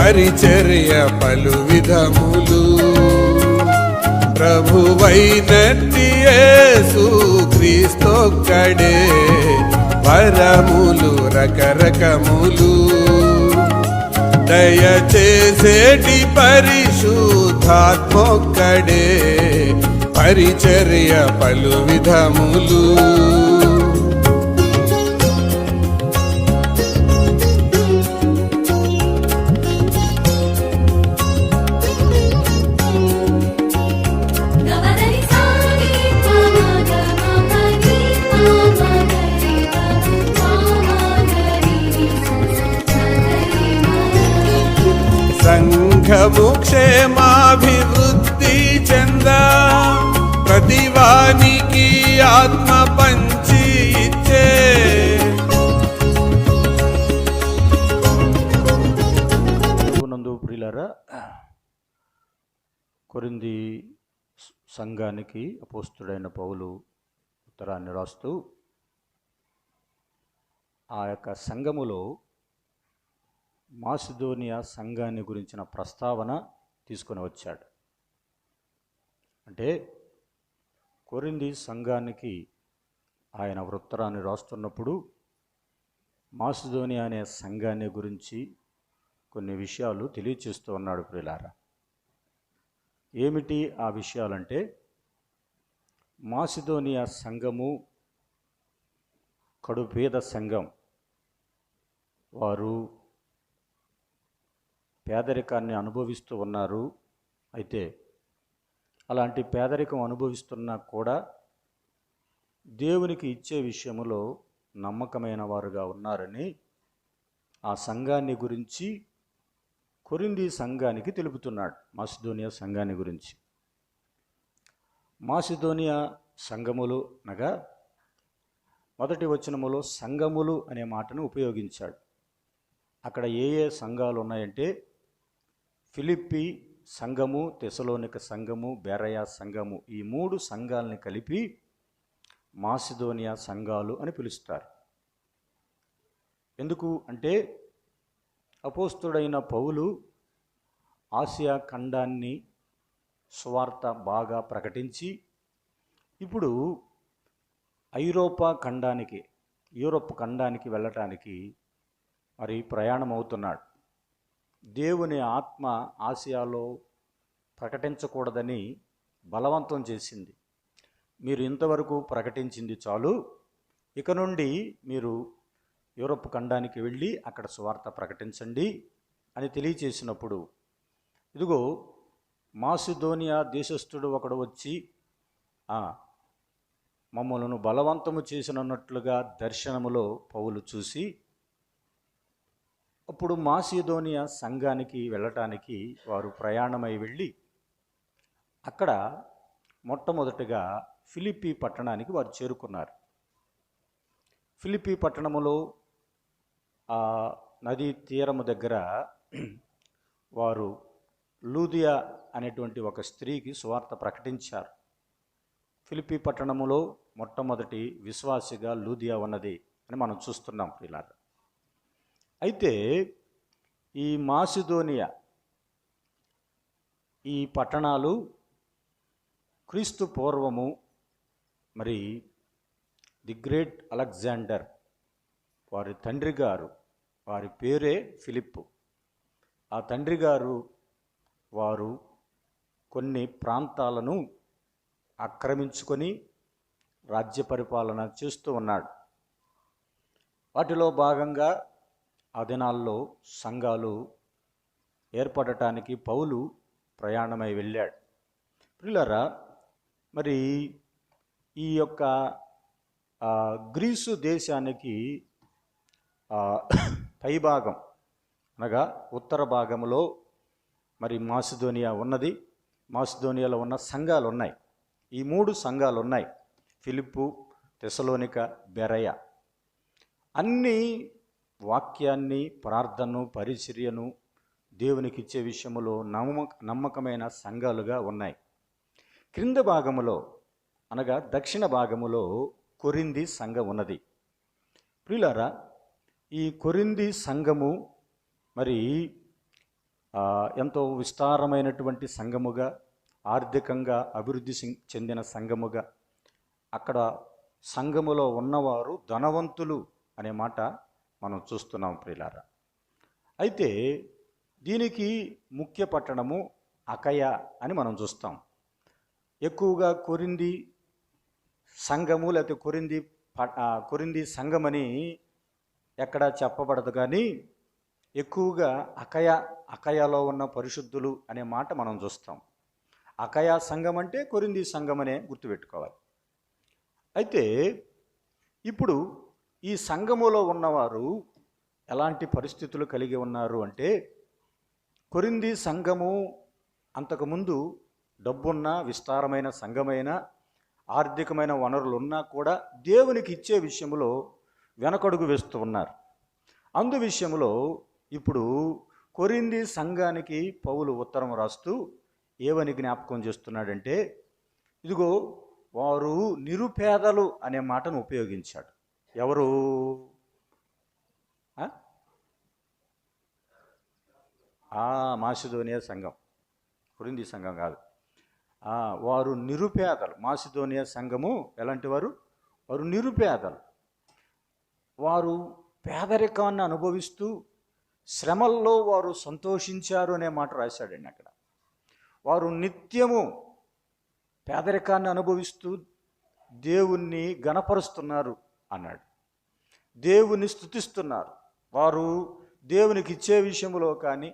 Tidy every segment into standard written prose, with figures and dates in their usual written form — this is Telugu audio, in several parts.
పరిచర్య పలు విధములు ప్రభువైనట్టి యేసు క్రీస్తొక్కడే వరములు రకరకములు దయచేసేటి పరిశుద్ధాత్మొక్కడే పరిచర్య పలు విధములు సంఘము క్షేమాభివృద్ధి చెంద ప్రతివానికి ఆత్మ పంచి ఇచ్చే నందు ప్రియులారా, కొరింథీ సంఘానికి అపోస్తుడైన పౌలు ఉత్తరాన్ని రాస్తూ ఆ యొక్క సంఘములో మాసిదోనియా సంఘాన్ని గురించిన ప్రస్తావన తీసుకొని వచ్చాడు. అంటే కొరింథీ సంఘానికి ఆయన ఉత్తరాన్ని రాస్తున్నప్పుడు మాసిదోనియా అనే సంఘాన్ని గురించి కొన్ని విషయాలు తెలియచేస్తూ ఉన్నాడు. ప్రియులారా, ఏమిటి ఆ విషయాలంటే, మాసిదోనియా సంఘము కడుపేద సంఘం. వారు పేదరికాన్ని అనుభవిస్తూ ఉన్నారు. అయితే అలాంటి పేదరికం అనుభవిస్తున్నా కూడా దేవునికి ఇచ్చే విషయంలో నమ్మకమైన వారుగా ఉన్నారని ఆ సంఘాన్ని గురించి కొరింథీ సంఘానికి తెలుపుతున్నాడు. మాసిదోనియా సంఘాన్ని గురించి. మాసిదోనియా సంఘములు అనగా మొదటి వచనములో సంఘములు అనే మాటను ఉపయోగించాడు. అక్కడ ఏ ఏ సంఘాలు ఉన్నాయంటే, ఫిలిప్పీ సంఘము, తెసలోనిక సంఘము, బెరయ సంఘము, ఈ 3 సంఘాలని కలిపి మాసిదోనియా సంఘాలు అని పిలుస్తారు. ఎందుకు అంటే, అపోస్తుడైన పౌలు ఆసియా ఖండాన్ని సువార్త బాగా ప్రకటించి ఇప్పుడు యూరోప్ ఖండానికి వెళ్ళటానికి మరి ప్రయాణం అవుతున్నాడు. దేవుని ఆత్మ ఆసియాలో ప్రకటించకూడదని బలవంతం చేసింది. మీరు ఇంతవరకు ప్రకటించింది చాలు, ఇక నుండి మీరు యూరోప్ ఖండానికి వెళ్ళి అక్కడ సువార్త ప్రకటించండి అని తెలియచేసినప్పుడు, ఇదిగో మాసిదోనియా దేశస్థుడు ఒకడు వచ్చి మమ్మలను బలవంతము చేసినట్లుగా దర్శనములో పౌలు చూసి, అప్పుడు మాసిదోనియా సంఘానికి వెళ్ళటానికి వారు ప్రయాణమై వెళ్ళి అక్కడ మొట్టమొదటిగా ఫిలిప్పీ పట్టణానికి వారు చేరుకున్నారు. ఫిలిప్పీ పట్టణములో ఆ నదీ తీరము దగ్గర వారు లూదియా అనేటువంటి ఒక స్త్రీకి సువార్త ప్రకటించారు. ఫిలిప్పీ పట్టణములో మొట్టమొదటి విశ్వాసిగా లూదియా ఉన్నది అని మనం చూస్తున్నాం ప్రియులారా. అయితే ఈ మాసిదోనియా, ఈ పట్టణాలు క్రీస్తు పూర్వము మరి ది గ్రేట్ అలెగ్జాండర్ వారి తండ్రి గారు, వారి పేరే ఫిలిప్పు, ఆ తండ్రి గారు వారు కొన్ని ప్రాంతాలను ఆక్రమించుకొని రాజ్య పరిపాలన చేస్తూ ఉన్నాడు. వాటిలో భాగంగా ఆ దినాల్లో సంఘాలు ఏర్పడటానికి పౌలు ప్రయాణమై వెళ్ళాడు. ప్రియులారా, మరి ఈ యొక్క గ్రీసు దేశానికి పైభాగం అనగా ఉత్తర భాగంలో మరి మాసిదోనియా ఉన్నది. మాసిదోనియాలో ఉన్న సంఘాలు ఉన్నాయి. ఈ 3 సంఘాలు ఉన్నాయి: ఫిలిప్పు, తెసలోనిక, బెరయ. అన్నీ వాక్యాన్ని, ప్రార్థనను, పరిచర్యను దేవునికి ఇచ్చే విషయంలో నమ్మకమైన సంఘాలుగా ఉన్నాయి. క్రింద భాగములో అనగా దక్షిణ భాగములో కొరింథీ సంఘం ఉన్నది. ప్రియులారా, ఈ కొరింథీ సంఘము మరి ఎంతో విస్తారమైనటువంటి సంఘముగా, ఆర్థికంగా అభివృద్ధి చెందిన సంఘముగా, అక్కడ సంఘములో ఉన్నవారు ధనవంతులు అనే మాట మనం చూస్తున్నాం ప్రియులారా. అయితే దీనికి ముఖ్య పట్టణము అకయ అని మనం చూస్తాం. ఎక్కువగా కొరింథీ సంఘము లేకపోతే కొరింథీ సంఘమని ఎక్కడ చెప్పబడదు, కానీ ఎక్కువగా అకయలో ఉన్న పరిశుద్ధులు అనే మాట మనం చూస్తాం. అకయ సంఘం అంటే కొరింథీ సంఘం అనే గుర్తుపెట్టుకోవాలి. అయితే ఇప్పుడు ఈ సంఘములో ఉన్నవారు ఎలాంటి పరిస్థితులు కలిగి ఉన్నారు అంటే, కొరింథీ సంఘము అంతకుముందు డబ్బున్న విస్తారమైన సంఘమైన ఆర్థికమైన వనరులు ఉన్నా కూడా దేవునికి ఇచ్చే విషయంలో వెనకడుగు వేస్తూ ఉన్నారు. అందు విషయంలో ఇప్పుడు కొరింథీ సంఘానికి పౌలు ఉత్తరం రాస్తూ ఏమని జ్ఞాపకం చేస్తున్నాడంటే, ఇదిగో వారు నిరుపేదలు అనే మాటను ఉపయోగించాడు. ఎవరు? మాసిదోనియా సంఘం, కొరింథీ సంఘం కాదు. వారు నిరుపేదలు. మాసిదోనియా సంఘము ఎలాంటి వారు? వారు నిరుపేదలు. వారు పేదరికాన్ని అనుభవిస్తూ శ్రమల్లో వారు సంతోషించారు అనే మాట రాశాడండి అక్కడ. వారు నిత్యము పేదరికాన్ని అనుభవిస్తూ దేవుణ్ణి గణపరుస్తున్నారు అన్నాడు. దేవుని స్తుతిస్తున్నారు. వారు దేవునికి ఇచ్చే విషయంలో కానీ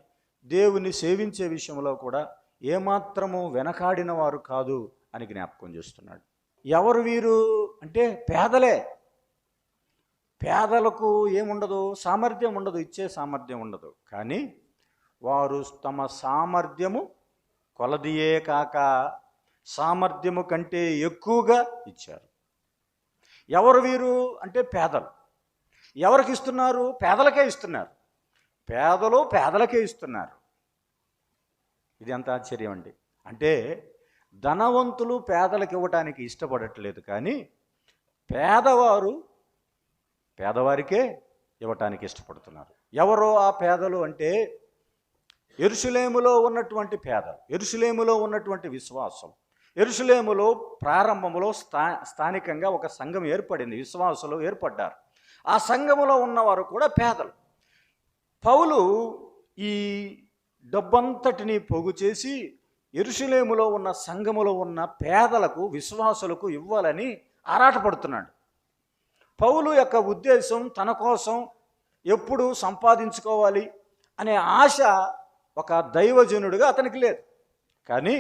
దేవుని సేవించే విషయంలో కూడా ఏమాత్రము వెనకాడిన వారు కాదు అని జ్ఞాపకం చేస్తున్నాడు. ఎవరు వీరు అంటే పేదలే. పేదలకు ఏముండదు? సామర్థ్యం ఉండదు, ఇచ్చే సామర్థ్యం ఉండదు. కానీ వారు తమ సామర్థ్యము కొలదియే కాక సామర్థ్యము కంటే ఎక్కువగా ఇచ్చారు. ఎవరు వీరు అంటే పేదలు. ఎవరికి ఇస్తున్నారు? పేదలకే ఇస్తున్నారు. పేదలు పేదలకే ఇస్తున్నారు. ఇది ఎంత ఆశ్చర్యం అండి. అంటే ధనవంతులు పేదలకు ఇవ్వటానికి ఇష్టపడట్లేదు, కానీ పేదవారు పేదవారికే ఇవ్వటానికి ఇష్టపడుతున్నారు. ఎవరో ఆ పేదలు అంటే యెరూషలేములో ఉన్నటువంటి పేదలు, యెరూషలేములో ఉన్నటువంటి విశ్వాసం. యెరూషలేములో ప్రారంభంలో స్థానికంగా ఒక సంఘం ఏర్పడింది, విశ్వాసులు ఏర్పడ్డారు. ఆ సంఘములో ఉన్నవారు కూడా పేదలు. పౌలు ఈ డబ్బంతటిని పోగు చేసి యెరూషలేములో ఉన్న సంఘములో ఉన్న పేదలకు, విశ్వాసులకు ఇవ్వాలని ఆరాటపడుతున్నాడు. పౌలు యొక్క ఉద్దేశం తన కోసం ఎప్పుడు సంపాదించుకోవాలి అనే ఆశ ఒక దైవజనుడిగా అతనికి లేదు. కానీ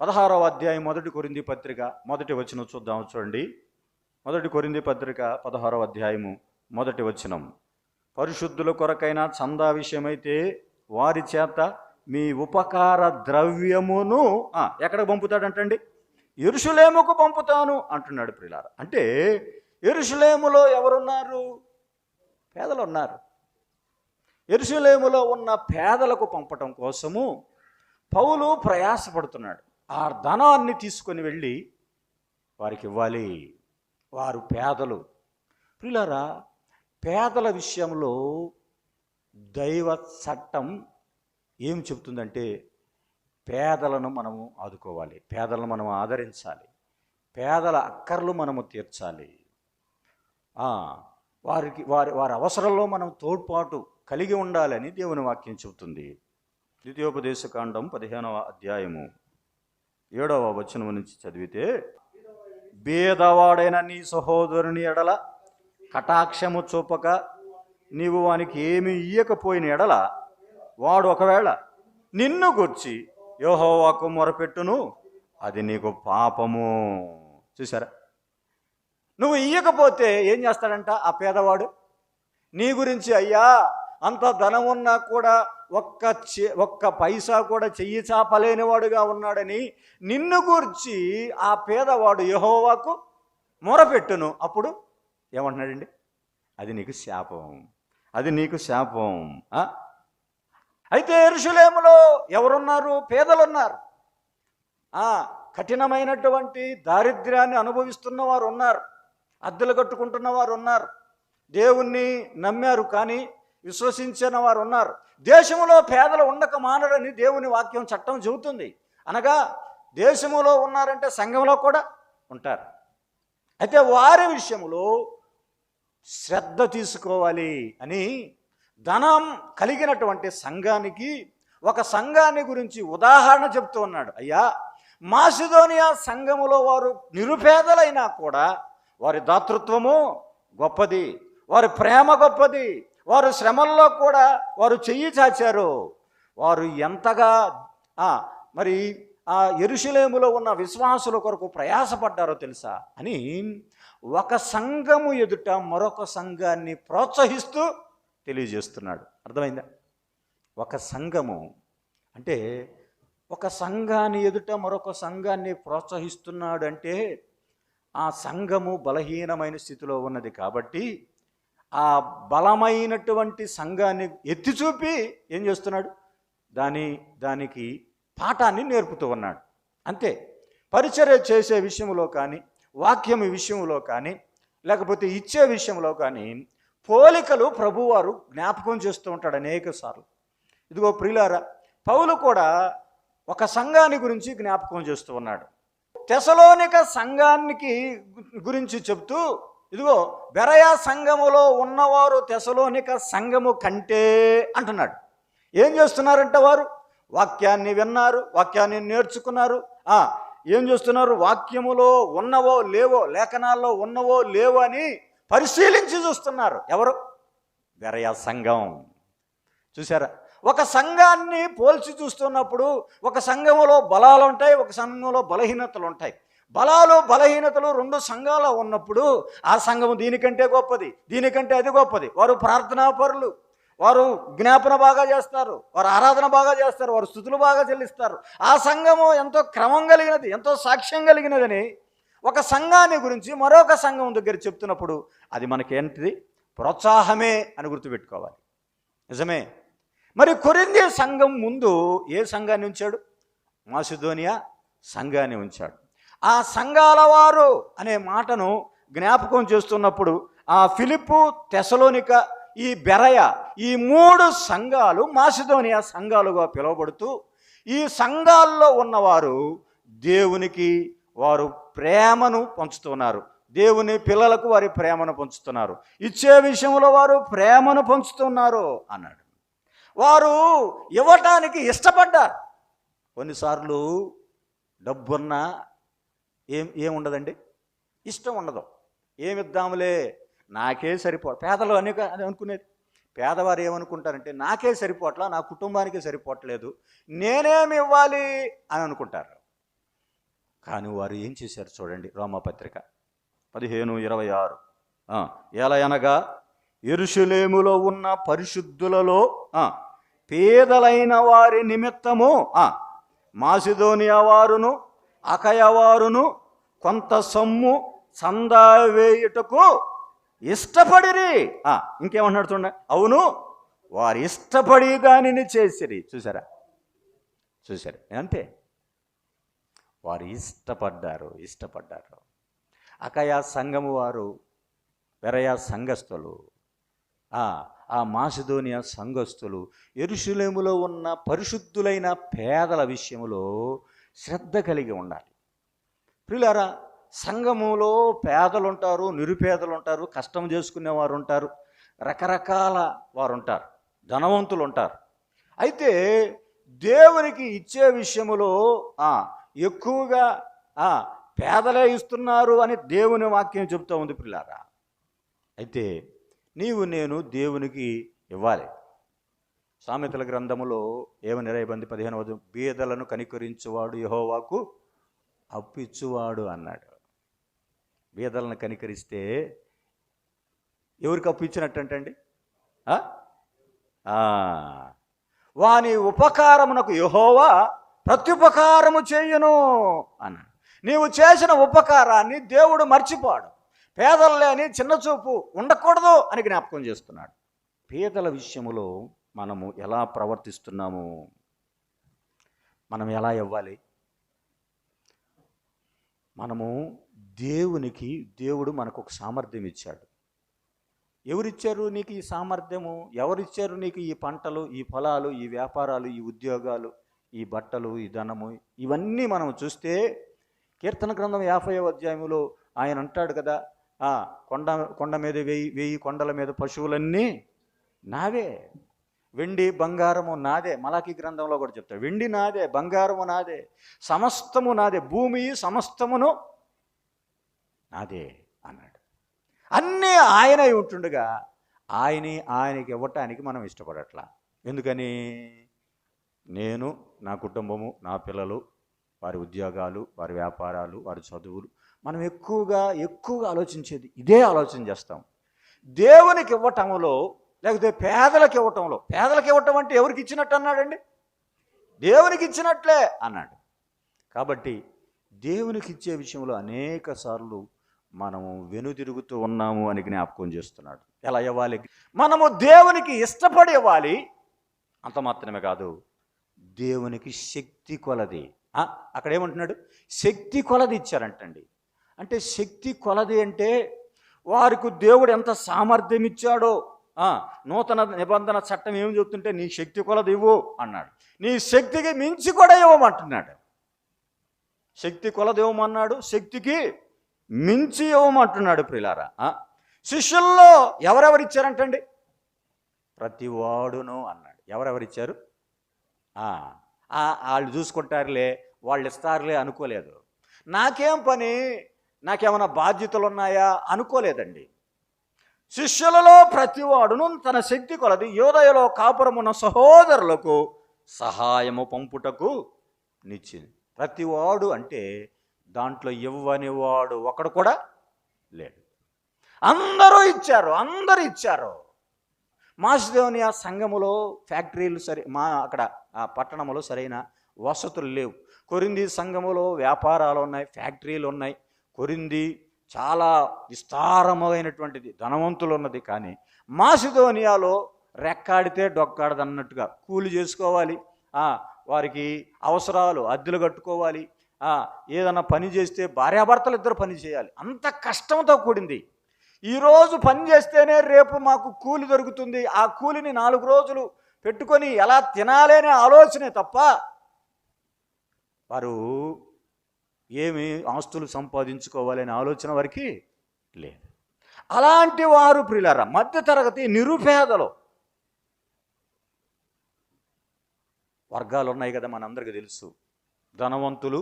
16వ అధ్యాయం 1 కొరింథీ పత్రిక 1వ వచనం చూద్దాం. చూడండి, 1 కొరింథీ పత్రిక 16వ అధ్యాయము 1వ వచనం. పరిశుద్ధుల కొరకైన చందా విషయమైతే వారి చేత మీ ఉపకార ద్రవ్యమును ఎక్కడికి పంపుతాడంటండి? యెరూషలేముకు పంపుతాను అంటున్నాడు ప్రియులారా. అంటే యెరూషలేములో ఎవరున్నారు? పేదలు ఉన్నారు. యెరూషలేములో ఉన్న పేదలకు పంపటం కోసము పౌలు ప్రయాసపడుతున్నాడు. ఆ ధనాన్ని తీసుకొని వెళ్ళి వారికి ఇవ్వాలి. వారు పేదలు. ప్రియులారా, పేదల విషయంలో దైవ చట్టం ఏం చెప్తుందంటే, పేదలను మనము ఆదుకోవాలి, పేదలను మనం ఆదరించాలి, పేదల అక్కర్లు మనము తీర్చాలి. వారి అవసరంలో మనం తోడ్పాటు కలిగి ఉండాలని దేవుని వాక్యం చెబుతుంది. ద్వితీయోపదేశకాండం 15వ అధ్యాయము 7వ వచనం నుంచి చదివితే, బీదవాడైన నీ సహోదరుని ఎడల కటాక్షము చూపక నీవు వానికి ఏమి ఇయ్యకపోయిన ఎడల వాడు ఒకవేళ నిన్ను గూర్చి యెహోవాకు మొరపెట్టును, అది నీకు పాపము. చూసారా? నువ్వు ఇయ్యకపోతే ఏం చేస్తాడంట ఆ పేదవాడు? నీ గురించి, అయ్యా అంత ధనం ఉన్నా కూడా ఒక్క పైసా కూడా చెయ్యి చాపలేనివాడుగా ఉన్నాడని నిన్ను గూర్చి ఆ పేదవాడు యెహోవాకు మొరపెట్టును. అప్పుడు ఏమంటున్నాడండి? అది నీకు శాపం, అది నీకు శాపం. అయితే యెరూషలేములో ఎవరున్నారు? పేదలున్నారు. కఠినమైనటువంటి దారిద్ర్యాన్ని అనుభవిస్తున్న వారు ఉన్నారు, అద్దెలు కట్టుకుంటున్న వారు ఉన్నారు, దేవుణ్ణి నమ్మారు కానీ విశ్వసించిన వారు ఉన్నారు. దేశంలో పేదలు ఉండక మానరని దేవుని వాక్యం చట్టం చెబుతుంది. అనగా దేశంలో ఉన్నారంటే సంఘంలో కూడా ఉంటారు. అయితే వారి విషయంలో శ్రద్ధ తీసుకోవాలి అని ధనం కలిగినటువంటి సంఘానికి ఒక సంఘాన్ని గురించి ఉదాహరణ చెప్తూ ఉన్నాడు. అయ్యా, మాసిదోనియా సంఘములో వారు నిరుపేదలైనా కూడా వారి దాతృత్వము గొప్పది, వారి ప్రేమ గొప్పది, వారు శ్రమల్లో కూడా వారు చెయ్యి చాచారు. వారు ఎంతగా మరి ఆ యెరూషలేములో ఉన్న విశ్వాసుల కొరకు ప్రయాసపడ్డారో తెలుసా అని ఒక సంఘము ఎదుట మరొక సంఘాన్ని ప్రోత్సహిస్తూ తెలియజేస్తున్నాడు. అర్థమైందా? ఒక సంఘము అంటే ఒక సంఘాన్ని ఎదుట మరొక సంఘాన్ని ప్రోత్సహిస్తున్నాడు అంటే ఆ సంఘము బలహీనమైన స్థితిలో ఉన్నది కాబట్టి ఆ బలమైనటువంటి సంఘాన్ని ఎత్తి చూపి ఏం చేస్తున్నాడు? దానికి పాఠాన్ని నేర్పుతూ ఉన్నాడు. అంతే. పరిచర్య చేసే విషయంలో కానీ, వాక్యం విషయంలో కానీ, లేకపోతే ఇచ్చే విషయంలో కానీ పోలికలు ప్రభువారు జ్ఞాపకం చేస్తూ ఉంటాడు అనేక సార్లు. ఇదిగో ప్రియులారా, పౌలు కూడా ఒక సంఘాన్ని గురించి జ్ఞాపకం చేస్తూ ఉన్నాడు. తెసలోనిక సంఘానికి గురించి చెప్తూ, ఇదిగో బెరయా సంఘములో ఉన్నవారు తెసలోనిక సంఘము కంటే అంటున్నాడు. ఏం చేస్తున్నారంటే వారు వాక్యాన్ని విన్నారు, వాక్యాన్ని నేర్చుకున్నారు. ఏం చేస్తున్నారు? వాక్యములో ఉన్నవో లేవో, లేఖనాల్లో ఉన్నవో లేవో అని పరిశీలించి చూస్తున్నారు. ఎవరు? బెరయా సంఘం. చూసారా? ఒక సంఘాన్ని పోల్చి చూస్తున్నప్పుడు ఒక సంఘములో బలాలు ఉంటాయి, ఒక సంఘంలో బలహీనతలు ఉంటాయి. బలాలు బలహీనతలు రెండు సంఘాలు ఉన్నప్పుడు ఆ సంఘము దీనికంటే గొప్పది, దీనికంటే అది గొప్పది. వారు ప్రార్థనాపరులు, వారు జ్ఞాపన బాగా చేస్తారు, వారు ఆరాధన బాగా చేస్తారు, వారు స్తుతులు బాగా చెల్లిస్తారు. ఆ సంఘము ఎంతో క్రమం కలిగినది, ఎంతో సాక్ష్యం కలిగినదని ఒక సంఘాన్ని గురించి మరొక సంఘం దగ్గర చెప్తున్నప్పుడు అది మనకేంటిది? ప్రోత్సాహమే అని గుర్తుపెట్టుకోవాలి. నిజమే. మరి కొరింథీ సంఘం ముందు ఏ సంఘాన్ని ఉంచాడు? మాసిదోనియా సంఘాన్ని ఉంచాడు. ఆ సంఘాల వారు అనే మాటను జ్ఞాపకం చేస్తున్నప్పుడు ఆ ఫిలిప్పు, తెసలోనిక, ఈ బెరయ, ఈ మూడు సంఘాలు మాసిదోనియా సంఘాలుగా పిలువబడుతూ ఈ సంఘాల్లో ఉన్నవారు దేవునికి వారు ప్రేమను పంచుతున్నారు. దేవుని పిల్లలకు వారి ప్రేమను పంచుతున్నారు. ఇచ్చే విషయంలో వారు ప్రేమను పంచుతున్నారు అన్నాడు. వారు ఇవ్వటానికి ఇష్టపడ్డారు. కొన్నిసార్లు డబ్బున్నా ఏముండదండి, ఇష్టం ఉండదు. ఏమిద్దాములే, నాకే సరిపో. పేదలు అని అనుకునేది. పేదవారు ఏమనుకుంటారంటే నాకే సరిపోవట్లా, నా కుటుంబానికి సరిపోవట్లేదు, నేనేమి ఇవ్వాలి అని అనుకుంటారు. కానీ వారు ఏం చేశారు చూడండి. రోమాపత్రిక 15:26 ఎలా అనగా యెరూషలేములో ఉన్న పరిశుద్ధులలో పేదలైన వారి నిమిత్తము మాసిదోనియా వారును అకయ వారును కొంత సొమ్ము చందా వేయుటకు ఇష్టపడిరి. ఇంకేమన్నాడు చూడండి. అవును, వారు ఇష్టపడి దానిని చేసిరి. చూసారా? అంతే. వారు ఇష్టపడ్డారు. అకయ సంఘము వారు, బెరయా సంఘస్థులు, ఆ మాసిదోనియా సంఘస్థులు యెరూషలేములో ఉన్న పరిశుద్ధులైన పేదల విషయంలో శ్రద్ధ కలిగి ఉండాలి. ప్రియులారా, సంఘములో పేదలు ఉంటారు, నిరుపేదలు ఉంటారు, కష్టం చేసుకునేవారు ఉంటారు, రకరకాల వారు ఉంటారు, ధనవంతులు ఉంటారు. అయితే దేవునికి ఇచ్చే విషయములో ఎక్కువగా పేదలే ఇస్తున్నారు అని దేవుని వాక్యం చెబుతూ ఉంది ప్రియులారా. అయితే నీవు నేను దేవునికి ఇవ్వాలి. సామెతల గ్రంథములో ఏమని 15 బీదలను కనికరించువాడు యెహోవాకు అప్పిచ్చువాడు అన్నాడు. బీదలను కనికరిస్తే ఎవరికి అప్పు ఇచ్చినట్టండి? వాని ఉపకారమునకు యెహోవా ప్రత్యుపకారము చేయును అన్నాడు. నీవు చేసిన ఉపకారాన్ని దేవుడు మర్చిపోడు. పేదలు లేని చిన్నచూపు ఉండకూడదు అని జ్ఞాపకం చేస్తున్నాడు. పేదల విషయములో మనము ఎలా ప్రవర్తిస్తున్నాము? మనం ఎలా ఇవ్వాలి? మనము దేవుడు మనకు ఒక సామర్థ్యం ఇచ్చాడు. ఎవరిచ్చారు నీకు ఈ సామర్థ్యము? ఎవరిచ్చారు నీకు ఈ పంటలు, ఈ పొలాలు, ఈ వ్యాపారాలు, ఈ ఉద్యోగాలు, ఈ బట్టలు, ఈ ధనము? ఇవన్నీ మనం చూస్తే కీర్తన గ్రంథం 50వ అధ్యాయంలో ఆయన అంటాడు కదా, కొండ మీద వెయ్యి కొండల మీద పశువులన్నీ నావే, వెండి బంగారము నాదే. మలాకీ గ్రంథంలో కూడా చెప్తాడు, వెండి నాదే, బంగారము నాదే, సమస్తము నాదే, భూమి సమస్తమును నాదే అన్నాడు. అన్నీ ఆయన ఉంటుండగా ఆయనకి ఇవ్వటానికి మనం ఇష్టపడట్లా. ఎందుకని? నేను, నా కుటుంబము, నా పిల్లలు, వారి ఉద్యోగాలు, వారి వ్యాపారాలు, వారి చదువులు, మనం ఎక్కువగా ఆలోచించేది ఇదే ఆలోచన చేస్తాం. దేవునికి ఇవ్వటంలో, లేకపోతే పేదలకు ఇవ్వటంలో, పేదలకు ఇవ్వటం అంటే ఎవరికి ఇచ్చినట్టు అన్నాడండి? దేవునికి ఇచ్చినట్లే అన్నాడు. కాబట్టి దేవునికి ఇచ్చే విషయంలో అనేక సార్లు మనము వెనుదిరుగుతూ ఉన్నాము అని జ్ఞాపకం చేస్తున్నాడు. ఎలా ఇవ్వాలి? మనము దేవునికి ఇష్టపడి ఇవ్వాలి. అంత మాత్రమే కాదు, దేవునికి శక్తి కొలది. అక్కడ ఏమంటున్నాడు? శక్తి కొలది ఇచ్చారంటండి. అంటే శక్తి కొలది అంటే వారికి దేవుడు ఎంత సామర్థ్యం ఇచ్చాడో. నూతన నిబంధన చట్టం ఏమి చెప్తుంటే నీ శక్తి కొలది ఇవ్వు అన్నాడు. నీ శక్తికి మించి కూడా ఇవ్వమంటున్నాడు. శక్తి కొలది ఇవ్వమన్నాడు, శక్తికి మించి ఇవ్వమంటున్నాడు. ప్రియులారా, శిష్యుల్లో ఎవరెవరు ఇచ్చారంటండి? ప్రతివాడును అన్నాడు. ఎవరెవరిచ్చారు? వాళ్ళు చూసుకుంటారులే, వాళ్ళు ఇస్తారులే అనుకోలేదు. నాకేం పని, నాకేమైనా బాధ్యతలు ఉన్నాయా అనుకోలేదండి. శిష్యులలో ప్రతివాడును తన శక్తి కొలది యోదయలో కాపురమున్న సహోదరులకు సహాయము పంపుటకు నిచ్చింది. ప్రతివాడు అంటే దాంట్లో ఇవ్వని వాడు ఒకడు కూడా లేడు. అందరూ ఇచ్చారు. మాసిదోనియా సంఘములో ఫ్యాక్టరీలు అక్కడ ఆ పట్టణంలో సరైన వసతులు లేవు. కొరింథీ సంఘములో వ్యాపారాలు ఉన్నాయి, ఫ్యాక్టరీలు ఉన్నాయి. కొరింథీ చాలా విస్తారమైనటువంటిది, ధనవంతులు ఉన్నది. కానీ మాసిదోనియాలో రెక్కాడితే డొక్కాడదన్నట్టుగా కూలి చేసుకోవాలి, వారికి అవసరాలు, అద్దెలు కట్టుకోవాలి, ఏదన్నా పని చేస్తే భార్యాభర్తలు ఇద్దరు పని చేయాలి. అంత కష్టంతో కూడింది. ఈరోజు పని చేస్తేనే రేపు మాకు కూలి దొరుకుతుంది, ఆ కూలిని 4 రోజులు పెట్టుకొని ఎలా తినాలనే ఆలోచనే తప్ప వారు ఏమి ఆస్తులు సంపాదించుకోవాలనే ఆలోచన వారికి లేదు. అలాంటి వారు ప్రియులారా, మధ్యతరగతి నిరుపేదలు వర్గాలు ఉన్నాయి కదా, మనందరికీ తెలుసు. ధనవంతులు,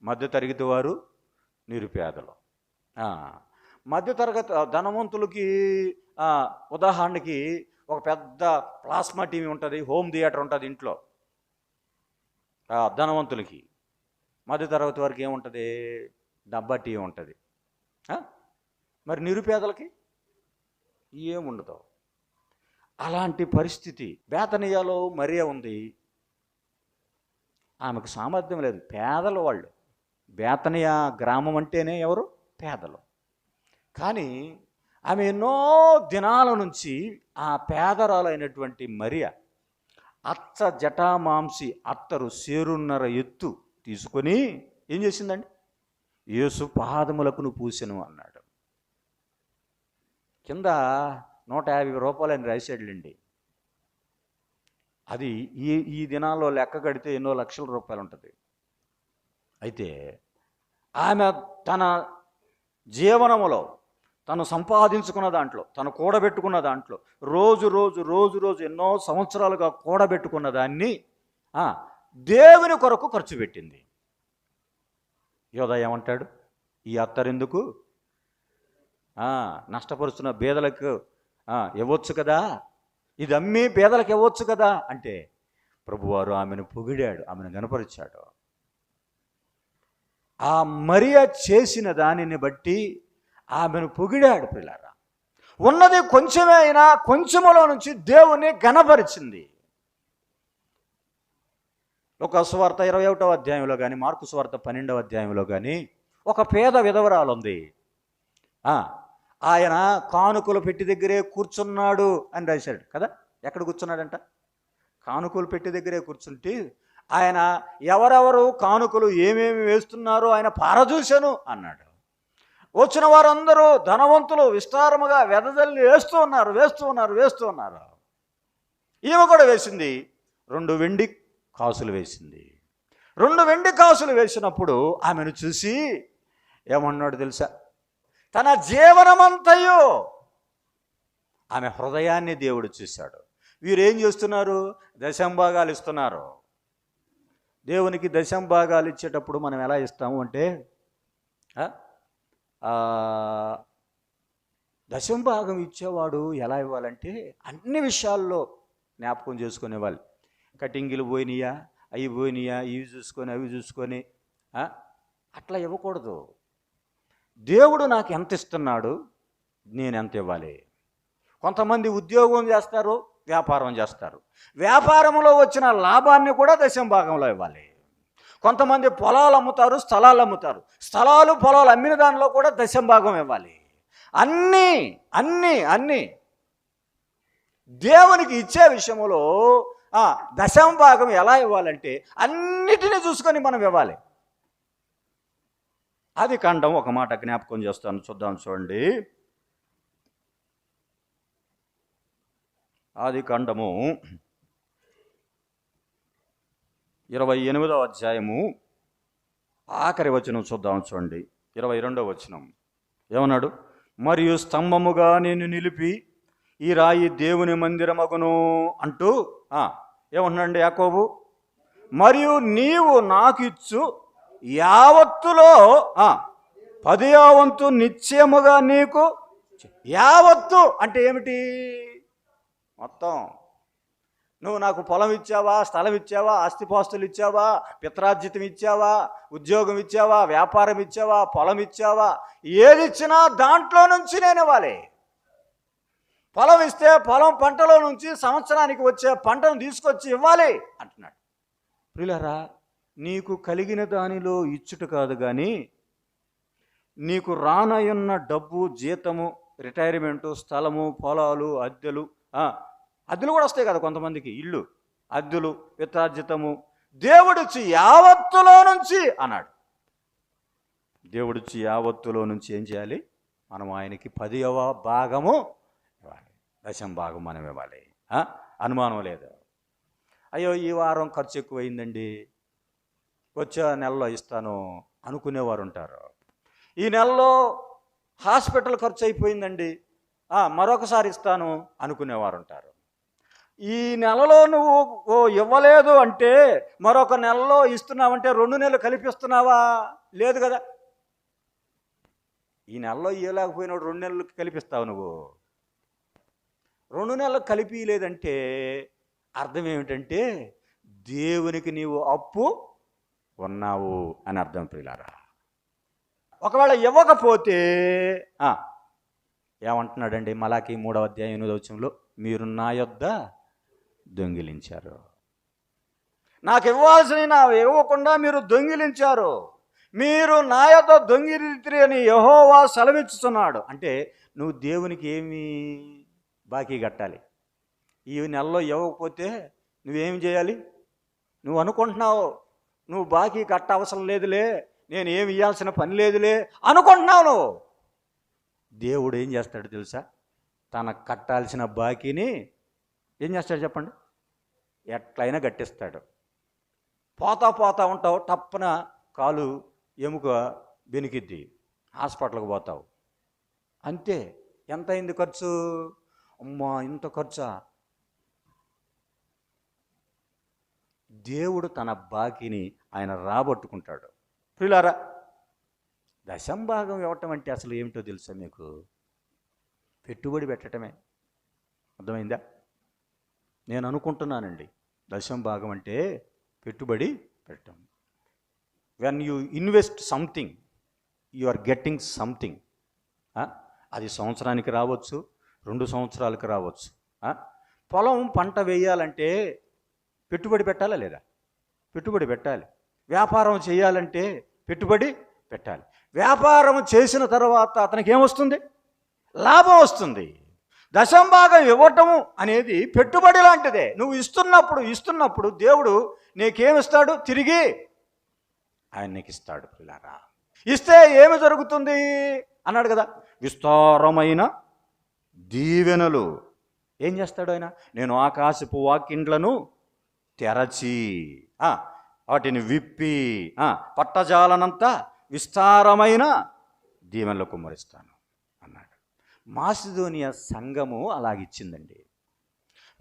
మధ్యతరగతి వారు, నిరుపేదలు. మధ్యతరగతి ధనవంతులకి ఉదాహరణకి ఒక పెద్ద ప్లాస్మా టీవీ ఉంటుంది, హోమ్ థియేటర్ ఉంటుంది ఇంట్లో. ధనవంతులకి. మధ్యతరగతి వారికి ఏముంటుంది? డబ్బా టీవీ ఉంటుంది. మరి నిరుపేదలకి ఏముండదు. అలాంటి పరిస్థితి. బేతనియాలో మరియా ఉంది, ఆమెకు సామర్థ్యం లేదు. పేదలు వాళ్ళు. బేతనియా గ్రామం అంటేనే ఎవరు? పేదలు. కానీ ఆమె ఎన్నో దినాల నుంచి ఆ పేదరాలైనటువంటి మరియా అచ్చ జటామాంసి అత్తరు సేరున్నర ఎత్తు తీసుకొని ఏం చేసిందండి? యేసు పాదములకును పూసెను అన్నాడు. కింద 150 రూపాయలని రాశాడులేండి. అది ఈ దినాల్లో లెక్క కడితే ఎన్నో లక్షల రూపాయలు ఉంటుంది. అయితే ఆమె తన జీవనములో తను సంపాదించుకున్న దాంట్లో, తను కూడబెట్టుకున్న దాంట్లో, రోజు ఎన్నో సంవత్సరాలుగా కూడబెట్టుకున్న దాన్ని దేవుని కొరకు ఖర్చు పెట్టింది. యోధా ఏమంటాడు? ఈ అత్తరెందుకు? నష్టపరుస్తున్న బేదలకు ఇవ్వచ్చు కదా, ఇది అమ్మి పేదలకు ఇవ్వచ్చు కదా అంటే ప్రభువారు ఆమెను పొగిడాడు, ఆమెను గణపరిచాడు. ఆ మరియా చేసిన దానిని బట్టి ఆమెను పొగిడాడు. పిల్లారా, ఉన్నది కొంచెమే అయినా కొంచెములో నుంచి దేవుని గణపరిచింది. లూకా సువార్త 21వ అధ్యాయంలో కానీ, మార్కు సువార్త 12వ అధ్యాయంలో కానీ ఒక పేద విధవరాలు ఉంది. ఆయన కానుకలు పెట్టి దగ్గరే కూర్చున్నాడు అని రాశాడు కదా. ఎక్కడ కూర్చున్నాడంట? కానుకలు పెట్టి దగ్గరే కూర్చుంటే ఆయన ఎవరెవరు కానుకలు ఏమేమి వేస్తున్నారో ఆయన పారజూశాను అన్నాడు. వచ్చిన వారందరూ ధనవంతులు విస్తారముగా వెదజల్లి వేస్తూ ఉన్నారు. ఈమె కూడా వేసింది 2 వెండి కాసులు వేసింది. 2 వెండి కాసులు వేసినప్పుడు ఆమెను చూసి ఏమన్నాడు తెలుసా? తన జీవనమంతయు ఆమె హృదయాన్ని దేవుడు చూశాడు. వీరేం చేస్తున్నారు? దశంభాగాలు ఇస్తున్నారు. దేవునికి దశంభాగాలు ఇచ్చేటప్పుడు మనం ఎలా ఇస్తాము అంటే, దశంభాగం ఇచ్చేవాడు ఎలా ఇవ్వాలంటే అన్ని విషయాల్లో జ్ఞాపకం చేసుకునేవాళ్ళు. కటింగిలు పోయినాయా, అవి పోయినాయా, ఇవి చూసుకొని అవి చూసుకొని అట్లా ఇవ్వకూడదు. దేవుడు నాకు ఎంత ఇస్తున్నాడు, నేను ఎంత ఇవ్వాలి. కొంతమంది ఉద్యోగం చేస్తారు, వ్యాపారం చేస్తారు. వ్యాపారంలో వచ్చిన లాభాన్ని కూడా దశంభాగంలో ఇవ్వాలి. కొంతమంది పొలాలు అమ్ముతారు, స్థలాలు అమ్ముతారు. స్థలాలు పొలాలు అమ్మిన దానిలో కూడా దశంభాగం ఇవ్వాలి. అన్నీ అన్నీ అన్నీ దేవునికి ఇచ్చే విషయంలో దశంభాగం ఎలా ఇవ్వాలంటే అన్నిటినీ చూసుకొని మనం ఇవ్వాలి. ఆదికాండం ఒక మాట జ్ఞాపకం చేస్తాను, చూద్దాం చూడండి. ఆదికాండము 28వ అధ్యాయము ఆఖరి వచనం చూద్దాం చూడండి. 22వ వచనం ఏమన్నాడు? మరియు స్తంభముగా నేను నిలిపి ఈ రాయి దేవుని మందిరమగును అంటూ ఏమన్నాడు యాకోబు? మరియు నీవు నాకిచ్చు యావత్తులో 10వ వంతు నిశ్చయముగా నీకు. యావత్తు అంటే ఏమిటి? మొత్తం. నువ్వు నాకు పొలం ఇచ్చావా, స్థలం ఇచ్చావా, ఆస్తిపాస్తులు ఇచ్చావా, పిత్రార్జితం ఇచ్చావా, ఉద్యోగం ఇచ్చావా, వ్యాపారం ఇచ్చావా, పొలం ఇచ్చావా, ఏది ఇచ్చినా దాంట్లో నుంచి నేను ఇవ్వాలి. పొలం ఇస్తే పొలం పంటలో నుంచి సంవత్సరానికి వచ్చే పంటను తీసుకొచ్చి ఇవ్వాలి అంటున్నాడు. ప్రియులారా, నీకు కలిగిన దానిలో ఇచ్చుట కాదు కానీ నీకు రానయున్న డబ్బు, జీతము, రిటైర్మెంటు, స్థలము, పొలాలు, అద్దెలు కూడా వస్తాయి కదా కొంతమందికి, ఇల్లు, అద్దెలు, పిత్రార్జితము, దేవుడిచ్చి యావత్తులో నుంచి అన్నాడు. దేవుడిచ్చి యావత్తులో నుంచి ఏం చేయాలి? మనం ఆయనకి 10వ భాగము ఇవ్వాలి, దశంభాగం మనం ఇవ్వాలి. అనుమానం లేదు. అయ్యో ఈ వారం ఖర్చు ఎక్కువైందండి, వచ్చే నెలలో ఇస్తాను అనుకునేవారు ఉంటారు. ఈ నెలలో హాస్పిటల్ ఖర్చు అయిపోయిందండి, మరొకసారి ఇస్తాను అనుకునేవారు ఉంటారు. ఈ నెలలో నువ్వు ఇవ్వలేదు అంటే మరొక నెలలో ఇస్తున్నావంటే 2 నెలలు కలిపిస్తున్నావా? లేదు కదా. ఈ నెలలో ఇవ్వలేకపోయినాడు 2 నెలలు కలిపిస్తావు. నువ్వు 2 నెలలు కలిపి లేదంటే అర్థం ఏమిటంటే దేవునికి నీవు అప్పు ఉన్నావు అని అర్థం. ప్రియులారా, ఒకవేళ ఇవ్వకపోతే ఏమంటున్నాడండి? మలాకి 3వ అధ్యాయం 8వ వచనంలో, మీరు నా యొద్ద దొంగిలించారు, నాకు ఇవ్వాల్సిన ఇవ్వకుండా మీరు దొంగిలించారు, మీరు నా యొద్ద దొంగిలించిరి అని యెహోవా సెలవిచ్చుతున్నాడు. అంటే నువ్వు దేవునికి ఏమి బాకీ కట్టాలి? ఈ నెలలో ఇవ్వకపోతే నువ్వేం చేయాలి? నువ్వు అనుకుంటున్నావు నువ్వు బాకీ కట్ట అవసరం లేదులే, నేను ఏమి ఇవ్వాల్సిన పని లేదులే అనుకుంటున్నావు నువ్వు. దేవుడు ఏం చేస్తాడు తెలుసా? తనకు కట్టాల్సిన బాకీని ఏం చేస్తాడు చెప్పండి? ఎట్లయినా కట్టిస్తాడు. పోతా ఉంటావు, టప్పున కాలు ఎముక బెనికిద్ది, హాస్పిటల్కి పోతావు, అంతే. ఎంత అయింది ఖర్చు? అమ్మా ఇంత ఖర్చా? దేవుడు తన బాకీని ఆయన రాబట్టుకుంటాడు. ప్రియులారా, దశంభాగం ఇవ్వటం అంటే అసలు ఏమిటో తెలుసా మీకు? పెట్టుబడి పెట్టడమే. అర్థమైందా? నేను అనుకుంటున్నానండి, దశంభాగం అంటే పెట్టుబడి పెట్టడం. When you invest something you are getting something. అది సంవత్సరానికి రావచ్చు, 2 సంవత్సరాలకు రావచ్చు. పొలం పంట వేయాలంటే పెట్టుబడి పెట్టాలా లేదా? పెట్టుబడి పెట్టాలి. వ్యాపారం చేయాలంటే పెట్టుబడి పెట్టాలి. వ్యాపారం చేసిన తర్వాత అతనికి ఏమొస్తుంది? లాభం వస్తుంది. దశంభాగం ఇవ్వటము అనేది పెట్టుబడి లాంటిదే. నువ్వు ఇస్తున్నప్పుడు దేవుడు నీకేమిస్తాడు? తిరిగి ఆయన నీకు ఇస్తాడు. పిల్లారా, ఇస్తే ఏమి జరుగుతుంది? అన్నాడు కదా. విస్తారమైన దీవెనలు. ఏం చేస్తాడు ఆయన? నేను ఆకాశపు వాకిండ్లను తెరచి వాటిని విప్పి పట్టజాలనంతా విస్తారమైన దీవెనలు కుమ్మరిస్తాను అన్నాడు. మాసిదోనియా సంఘము అలాగిచ్చిందండి.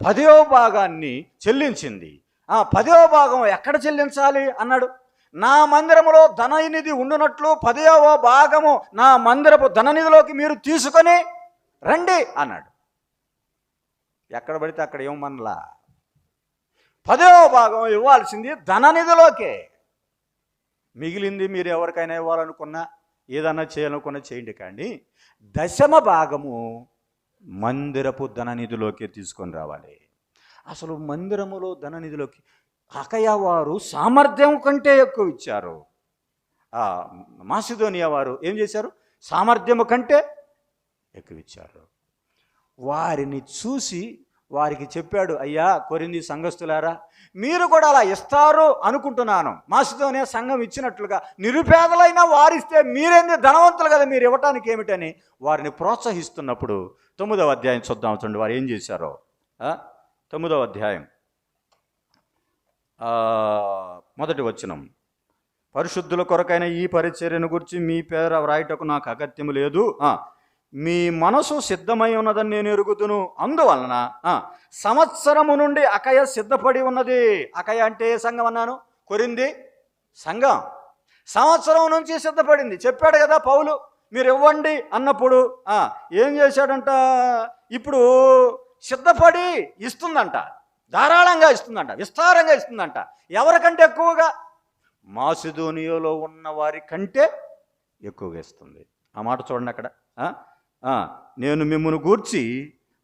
10వ భాగాన్ని చెల్లించింది. 10వ భాగం ఎక్కడ చెల్లించాలి అన్నాడు. నా మందిరములో ధననిధి ఉండునట్లు 10వ భాగము నా మందిరపు ధననిధిలోకి మీరు తీసుకొని రండి అన్నాడు. ఎక్కడ పడితే అక్కడ ఏమనలా. 10వ భాగం ఇవ్వాల్సింది ధననిధిలోకే. మిగిలింది మీరు ఎవరికైనా ఇవ్వాలనుకున్నా ఏదన్నా చేయాలనుకున్నా చేయండి, కానీ 10వ భాగము మందిరపు ధననిధిలోకి తీసుకొని రావాలి. అసలు మందిరములో ధననిధిలోకి అకయ వారు సామర్థ్యం కంటే ఎక్కువ ఇచ్చారు. మాసిదోనియా వారు ఏం చేశారు? సామర్థ్యము కంటే ఎక్కువ ఇచ్చారు. వారిని చూసి వారికి చెప్పాడు, అయ్యా కొరింథీ సంఘస్థులారా, మీరు కూడా అలా ఇస్తారు అనుకుంటున్నాను. మాసిదోనియా సంఘం ఇచ్చినట్లుగా నిరుపేదలైన వారిస్తే మీరేంది ధనవంతులు కదా, మీరు ఇవ్వటానికి ఏమిటని వారిని ప్రోత్సహిస్తున్నప్పుడు 9వ అధ్యాయం చూద్దాం. చూడండి వారు ఏం చేశారో. 9వ అధ్యాయం 1వ వచనం. పరిశుద్ధుల కొరకైన ఈ పరిచర్యను గురించి మీ పేర వ్రాయటకు నాకు అగత్యము లేదు. మీ మనసు సిద్ధమై ఉన్నదని నేను ఎరుగుదును. అందువలన సంవత్సరము నుండి అకయ సిద్ధపడి ఉన్నది. అకయ అంటే ఏ సంఘం అన్నాను? కొరింథీ సంఘం. సంవత్సరం నుంచి సిద్ధపడింది. చెప్పాడు కదా పౌలు, మీరు ఇవ్వండి అన్నప్పుడు ఏం చేశాడంట? ఇప్పుడు సిద్ధపడి ఇస్తుందంట, ధారాళంగా ఇస్తుందంట, విస్తారంగా ఇస్తుందంట. ఎవరికంటే ఎక్కువగా? మాసిదోనియాలో ఉన్న వారి కంటే ఎక్కువగా ఇస్తుంది. ఆ మాట చూడండి అక్కడ. నేను మిమ్మును గూర్చి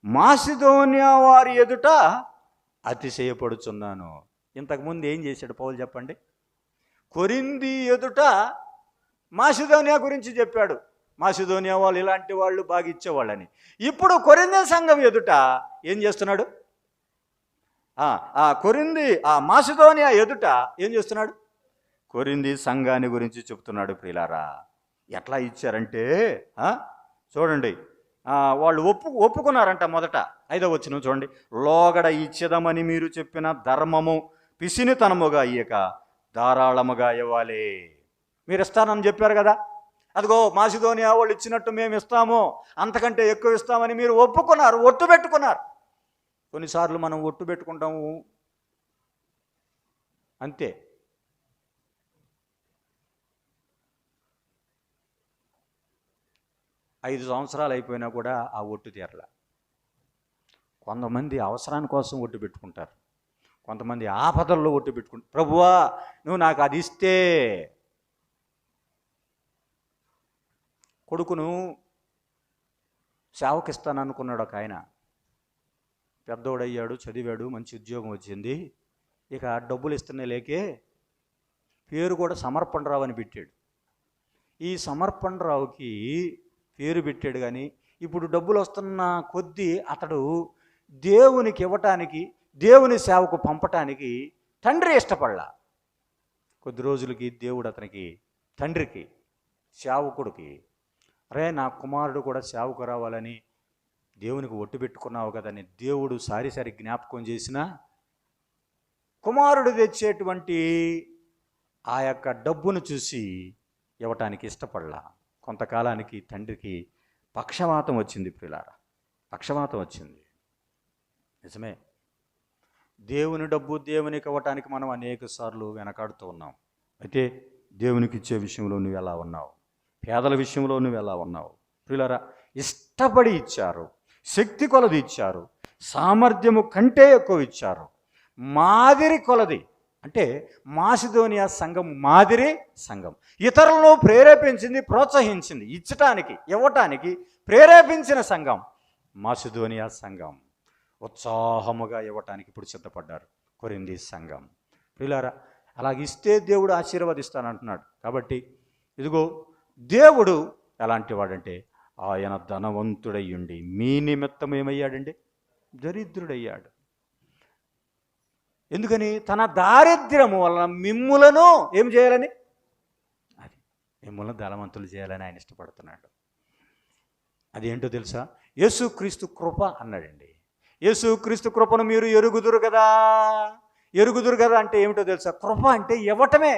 మాసిదోనియా వారి ఎదుట అతిశయపడుచున్నాను. ఇంతకుముందు ఏం చేశాడు పౌలు చెప్పండి? కొరింథీ ఎదుట మాసిదోనియా గురించి చెప్పాడు. మాసిదోనియా వాళ్ళు ఇలాంటి వాళ్ళు బాగా ఇచ్చేవాళ్ళని. ఇప్పుడు కొరింథీ సంఘం ఎదుట ఏం చేస్తున్నాడు? మాసిదోనియా ఎదుట ఏం చేస్తున్నాడు? కొరింథీ సంఘాన్ని గురించి చెప్తున్నాడు. ప్రియులారా, ఎట్లా ఇచ్చారంటే చూడండి, వాళ్ళు ఒప్పుకున్నారంట. మొదట 5వ వచనం చూడండి. లోగడ ఇచ్చేదమని మీరు చెప్పిన ధర్మము పిసినితనముగా అయ్యక ధారాళముగా ఇవ్వాలి. మీరు ఇస్తానని చెప్పారు కదా, అదిగో మాసిదోనియా వాళ్ళు ఇచ్చినట్టు మేము ఇస్తాము, అంతకంటే ఎక్కువ ఇస్తామని మీరు ఒప్పుకున్నారు, ఒట్టు పెట్టుకున్నారు. కొన్నిసార్లు మనం ఒట్టు పెట్టుకుంటాము అంతే. ఐదు సంవత్సరాలు అయిపోయినా కూడా ఆ ఒట్టు తీరల. కొంతమంది అవసరాని కోసం ఒట్టు పెట్టుకుంటారు, కొంతమంది ఆపదల్లో ఒట్టు పెట్టుకుంటారు. ప్రభువా నువ్వు నాకు అది ఇస్తే. కొడుకును సేవకిస్తాను అనుకున్నాడు ఒక ఆయన. పెద్దోడయ్యాడు, చదివాడు, మంచి ఉద్యోగం వచ్చింది. ఇక డబ్బులు ఇస్తూనే లేకే పేరు కూడా సమర్పణరావు అని పెట్టాడు. ఈ సమర్పణరావుకి పేరు పెట్టాడు, కానీ ఇప్పుడు డబ్బులు వస్తున్న కొద్దీ అతడు దేవునికి ఇవ్వటానికి, దేవుని సేవకు పంపటానికి తండ్రి ఇష్టపడలా. కొద్ది రోజులకి దేవుడు అతనికి, తండ్రికి, సేవకుడికి, అరే నా కుమారుడు కూడా సేవకు రావాలని దేవునికి ఒట్టు పెట్టుకున్నావు కదని దేవుడు సారి జ్ఞాపకం చేసిన కుమారుడు తెచ్చేటువంటి ఆ యొక్క డబ్బును చూసి ఇవ్వటానికి ఇష్టపడలా. కొంతకాలానికి తండ్రికి పక్షవాతం వచ్చింది. ప్రియులారా, పక్షవాతం వచ్చింది. నిజమే, దేవుని డబ్బు దేవునికి ఇవ్వటానికి మనం అనేక సార్లు వెనకాడుతూ ఉన్నాం. అయితే దేవునికి ఇచ్చే విషయంలో నువ్వు ఎలా ఉన్నావు? పేదల విషయంలో నువ్వు ఎలా ఉన్నావు? ప్రియులారా, ఇష్టపడి ఇచ్చారు, శక్తి కొలది ఇచ్చారు, సామర్థ్యము కంటే ఎక్కువ ఇచ్చారు, మాదిరి కొలది. అంటే మాసిదోనియా సంఘం మాదిరి సంఘం, ఇతరులను ప్రేరేపించింది, ప్రోత్సహించింది, ఇచ్చటానికి, ఇవ్వటానికి ప్రేరేపించిన సంఘం మాసిదోనియా సంఘం. ఉత్సాహముగా ఇవ్వటానికి ఇప్పుడు సిద్ధపడ్డారు కొరింథీ సంఘం. ప్రియులారా, అలాగిస్తే దేవుడు ఆశీర్వదిస్తానంటున్నాడు. కాబట్టి ఇదిగో దేవుడు ఎలాంటి వాడంటే ఆయన ధనవంతుడయ్యుండి మీ నిమిత్తం ఏమయ్యాడండి? దరిద్రుడయ్యాడు. ఎందుకని? తన దారిద్ర్యము వలన మిమ్ములను ఏం చేయాలని? అది మిమ్మల్ని ధనవంతులు చేయాలని ఆయన ఇష్టపడుతున్నాడు. అదేంటో తెలుసా? యేసుక్రీస్తు కృప అన్నాడండి. యేసుక్రీస్తు కృపను మీరు ఎరుగుదురు కదా. ఎరుగుదురు కదా అంటే ఏమిటో తెలుసా? కృప అంటే ఇవ్వటమే.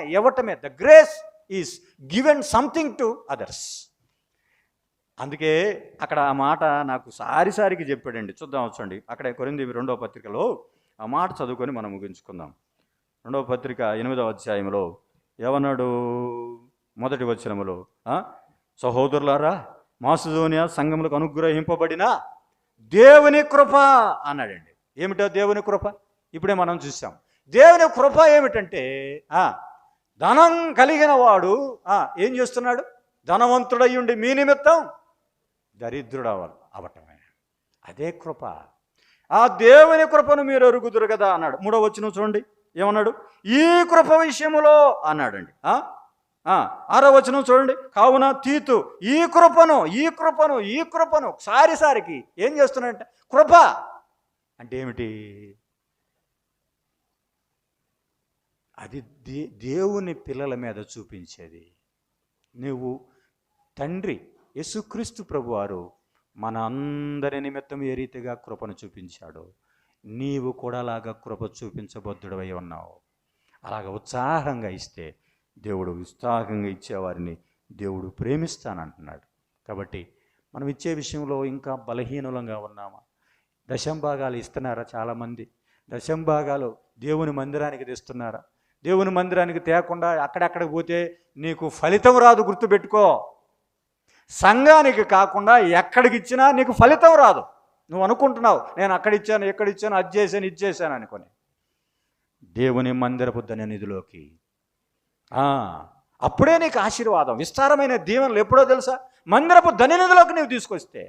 The grace is given something to others. అందుకే అక్కడ ఆ మాట నాకు సారిసారికి చెప్పాడండి. చూద్దాం వచ్చండి. అక్కడ కొరింథీ 2వ పత్రికలో ఆ మాట చదువుకొని మనం ముగించుకుందాం. 2వ పత్రిక 8వ అధ్యాయంలో ఏమన్నాడు? 1వ వచనములో, సహోదరులారా, మాసిదోనియా సంఘములకు అనుగ్రహింపబడిన దేవుని కృప అన్నాడండి. ఏమిటో దేవుని కృప? ఇప్పుడే మనం చూసాం. దేవుని కృప ఏమిటంటే ధనం కలిగిన వాడు ఏం చేస్తున్నాడు? ధనవంతుడయ్యుండి మీ నిమిత్తం దరిద్రుడు అవటమే. అదే కృప. ఆ దేవుని కృపను మీరు ఎరుగుదురు కదా అన్నాడు. 3వ వచనం చూడండి ఏమన్నాడు? ఈ కృప విషయములో అన్నాడండి. 6వ వచనం చూడండి. కావున తీతు ఈ కృపను సారికి ఏం చేస్తున్నాడంటే, కృప అంటే ఏమిటి? అది దేవుని పిల్లల మీద చూపించేది. నువ్వు తండ్రి యేసుక్రీస్తు ప్రభువారు మన అందరి నిమిత్తం ఏ రీతిగా కృపను చూపించాడో నీవు కూడా అలాగా కృప చూపించబద్దుడవై ఉన్నావు. అలాగ ఉత్సాహంగా ఇస్తే దేవుడు ఉత్సాహంగా ఇచ్చేవారిని దేవుడు ప్రేమిస్తానంటున్నాడు. కాబట్టి మనం ఇచ్చే విషయంలో ఇంకా బలహీనులంగా ఉన్నామా? దశంభాగాలు ఇస్తున్నారా? చాలామంది దశంభాగాలు దేవుని మందిరానికి తెస్తున్నారా? దేవుని మందిరానికి తేకుండా అక్కడెక్కడికి పోతే నీకు ఫలితం రాదు. గుర్తుపెట్టుకో. సంఘానికి కాకుండా ఎక్కడికి ఇచ్చినా నీకు ఫలితం రాదు. నువ్వు అనుకుంటున్నావు నేను అక్కడిచ్చాను ఎక్కడిచ్చాను అది చేశాను ఇది చేశాను అనుకొని. దేవుని మందిరపు ధననిధిలోకి అప్పుడే నీకు ఆశీర్వాదం, విస్తారమైన దీవెనలు ఎప్పుడో తెలుసా? మందిరపు ధననిధిలోకి నువ్వు తీసుకొస్తే